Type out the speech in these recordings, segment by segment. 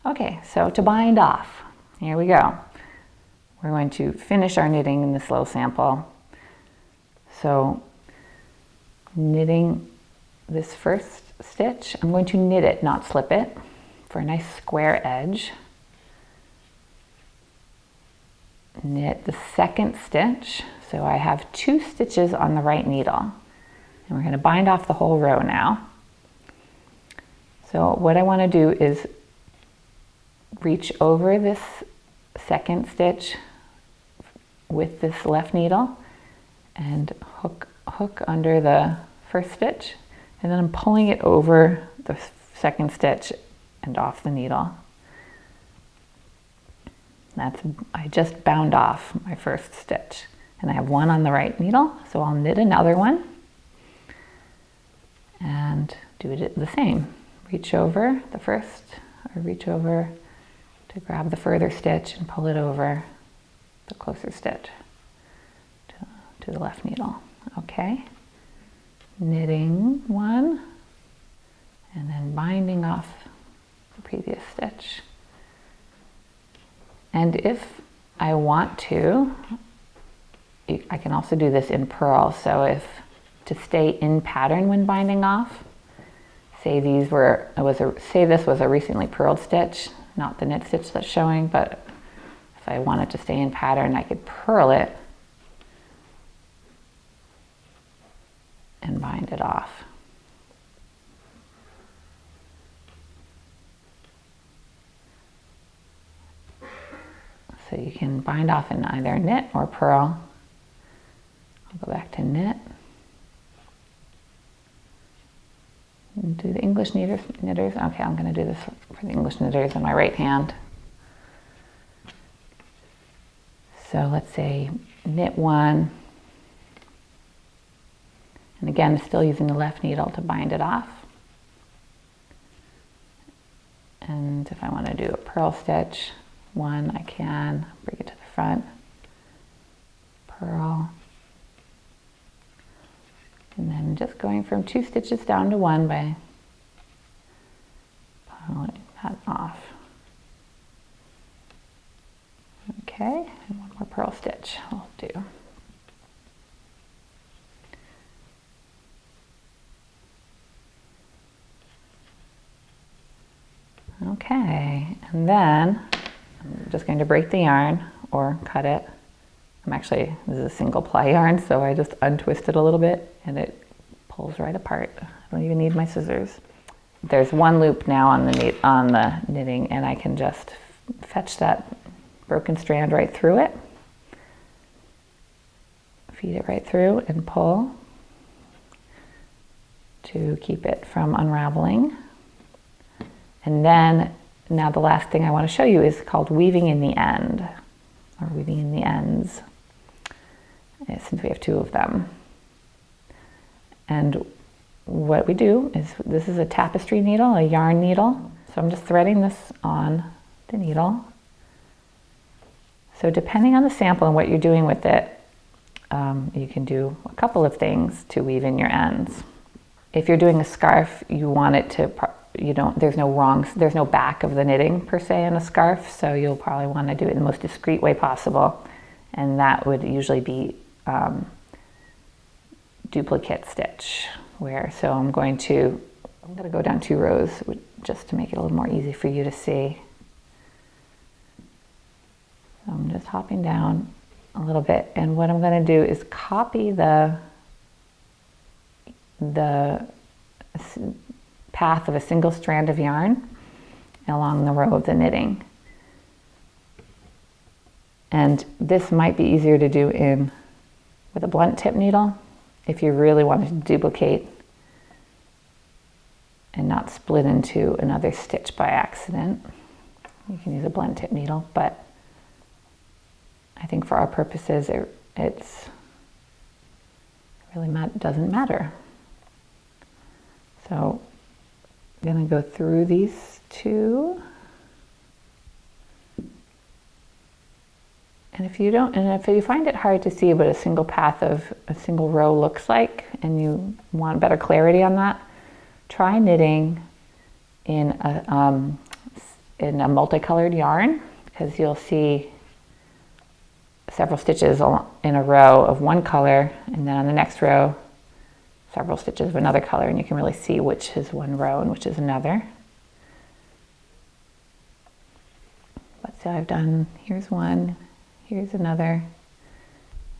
Okay, so to bind off, here we go. We're going to finish our knitting in this little sample. So knitting this first stitch, I'm going to knit it, not slip it, for a nice square edge. Knit the second stitch, so I have 2 stitches on the right needle. And we're going to bind off the whole row now. So what I want to do is reach over this second stitch with this left needle and hook under the first stitch, and then I'm pulling it over the second stitch and off the needle. I just bound off my first stitch, and I have 1 on the right needle, so I'll knit another one and do it the same. Reach over the first, or reach over to grab the further stitch and pull it over the closer stitch to the left needle. Okay, knitting 1 and then binding off the previous stitch. And if I want to, I can also do this in purl. So to stay in pattern when binding off, say this was a recently purled stitch, not the knit stitch that's showing, but if I wanted to stay in pattern, I could purl it and bind it off. So you can bind off in either knit or purl. I'll go back to knit. And do the English knitters. Okay, I'm going to do this for the English knitters in my right hand. So let's say knit 1. And again, still using the left needle to bind it off. And if I want to do a purl stitch, 1, I can bring it to the front, purl, and then just going from 2 stitches down to 1 by pulling that off. Okay, and 1 more purl stitch I'll do. Okay, and then I'm just going to break the yarn or cut it. This is a single ply yarn, so I just untwist it a little bit and it pulls right apart. I don't even need my scissors. There's 1 loop now on the knitting, and I can just fetch that broken strand right through it, feed it right through and pull to keep it from unraveling. And then now the last thing I want to show you is called weaving in the end, or weaving in the ends, since we have 2 of them. And what we do is, this is a tapestry needle, a yarn needle. So I'm just threading this on the needle. So depending on the sample and what you're doing with it, you can do a couple of things to weave in your ends. If you're doing a scarf, you want it to, there's no back of the knitting per se in a scarf, so you'll probably want to do it in the most discreet way possible, and that would usually be duplicate stitch. So I'm going to go down 2 rows just to make it a little more easy for you to see. So I'm just hopping down a little bit, and what I'm going to do is copy the path of a single strand of yarn along the row of the knitting. And this might be easier to do with a blunt tip needle if you really want to duplicate and not split into another stitch by accident. You can use a blunt tip needle, but I think for our purposes it really doesn't matter. So I'm going to go through these 2. And if you find it hard to see what a single path of a single row looks like, and you want better clarity on that, try knitting in in a multicolored yarn, because you'll see several stitches in a row of one color, and then on the next row several stitches of another color, and you can really see which is one row and which is another. But so I've done, here's one, here's another,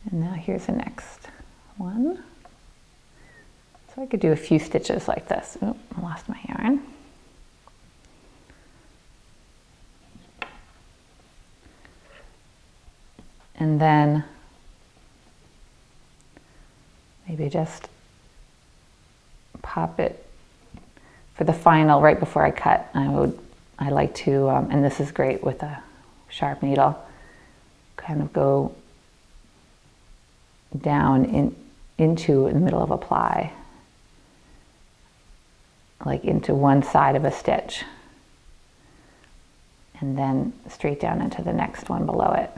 and now here's the next one. So I could do a few stitches like this. Oh, I lost my yarn. And then maybe just pop it for the final, right before I cut. I like to, and this is great with a sharp needle, kind of go down into the middle of a ply, like into one side of a stitch, and then straight down into the next one below it.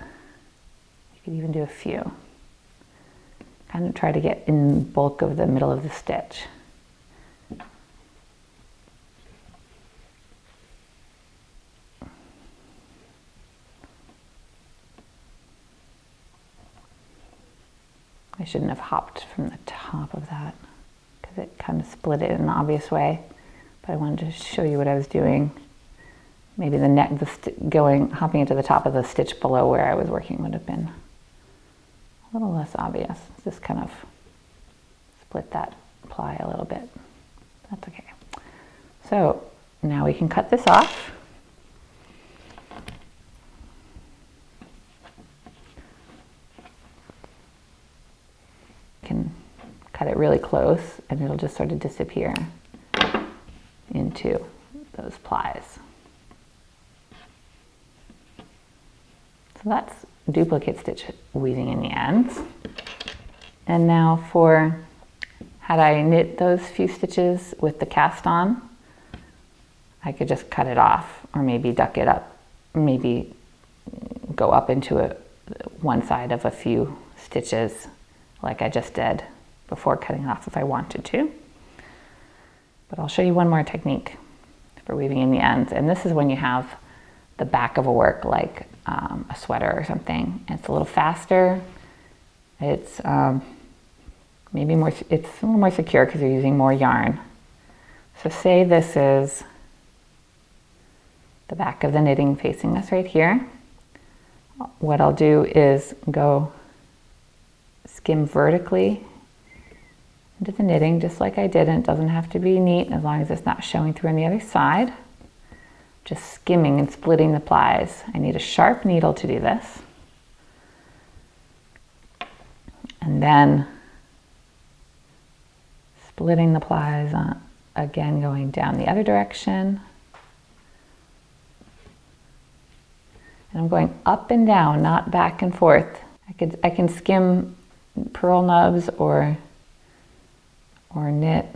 You could even do a few. Kind of try to get in bulk of the middle of the stitch. I shouldn't have hopped from the top of that because it kind of split it in an obvious way, but I wanted to show you what I was doing. Maybe hopping into the top of the stitch below where I was working would have been a little less obvious. Just kind of split that ply a little bit. That's okay. So now we can cut this off. Can cut it really close and it'll just sort of disappear into those plies. So that's duplicate stitch weaving in the ends. And now had I knit those few stitches with the cast on, I could just cut it off, or maybe duck it up, maybe go up into one side of a few stitches like I just did before cutting it off if I wanted to. But I'll show you one more technique for weaving in the ends, and this is when you have the back of a work like a sweater or something, and it's a little faster. It's maybe more, it's a little more secure because you're using more yarn. So say this is the back of the knitting facing us right here. What I'll do is go skim vertically into the knitting just like I did, and it doesn't have to be neat as long as it's not showing through on the other side. Just skimming and splitting the plies. I need a sharp needle to do this. And then splitting the plies on, again going down the other direction. And I'm going up and down, not back and forth. I can skim purl nubs or knit.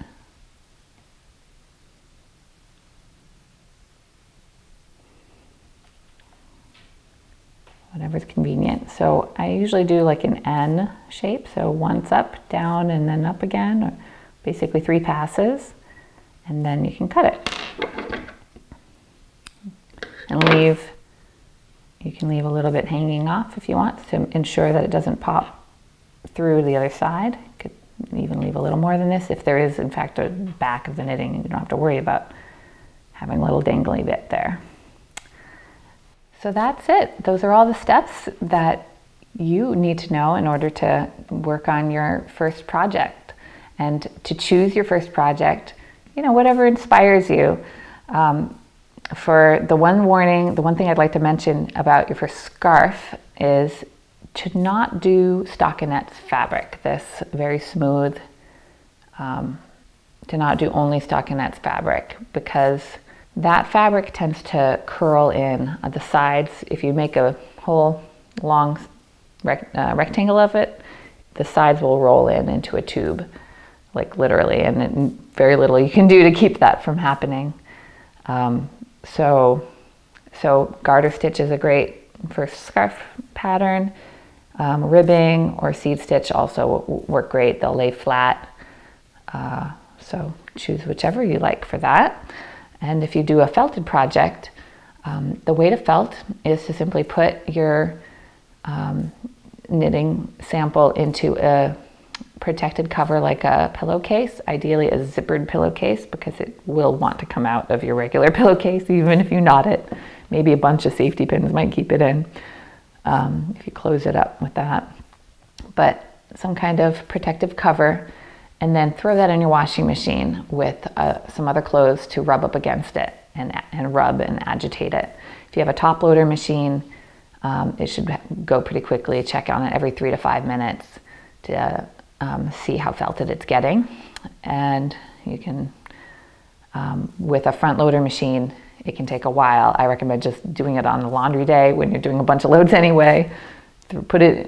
Whatever's convenient. So I usually do like an N shape, so once up, down, and then up again, or basically 3 passes, and then you can cut it. And you can leave a little bit hanging off if you want to ensure that it doesn't pop through the other side. You could even leave a little more than this if there is in fact a back of the knitting, and you don't have to worry about having a little dangly bit there. So that's it. Those are all the steps that you need to know in order to work on your first project. And to choose your first project, whatever inspires you. For the one warning, the one thing I'd like to mention about your first scarf is to not do stockinette fabric, this very smooth, to not do only stockinette fabric, because that fabric tends to curl in at the sides. If you make a whole long rectangle of it, the sides will roll into a tube, like literally, and very little you can do to keep that from happening. So garter stitch is a great first scarf pattern. Ribbing or seed stitch also work great. They'll lay flat. So choose whichever you like for that. And if you do a felted project, The way to felt is to simply put your knitting sample into a protected cover like a pillowcase, ideally a zippered pillowcase, because it will want to come out of your regular pillowcase even if you knot it. Maybe a bunch of safety pins might keep it in if you close it up with that. But some kind of protective cover, and then throw that in your washing machine with some other clothes to rub up against it and rub and agitate it. If you have a top loader machine, it should go pretty quickly. Check on it every 3 to 5 minutes to see how felted it's getting. And you can, with a front loader machine, it can take a while. I recommend just doing it on a laundry day when you're doing a bunch of loads anyway.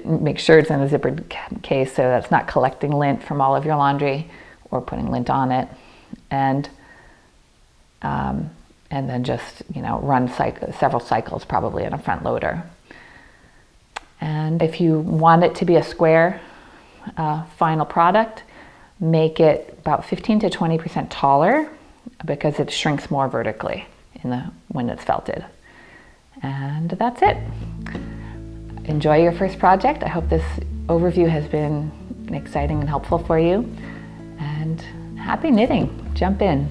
Make sure it's in a zippered case so that it's not collecting lint from all of your laundry or putting lint on it. And then just, run several cycles probably in a front loader. And if you want it to be a square final product, make it about 15 to 20% taller because it shrinks more vertically when it's felted. And that's it. Enjoy your first project. I hope this overview has been exciting and helpful for you. And happy knitting. Jump in.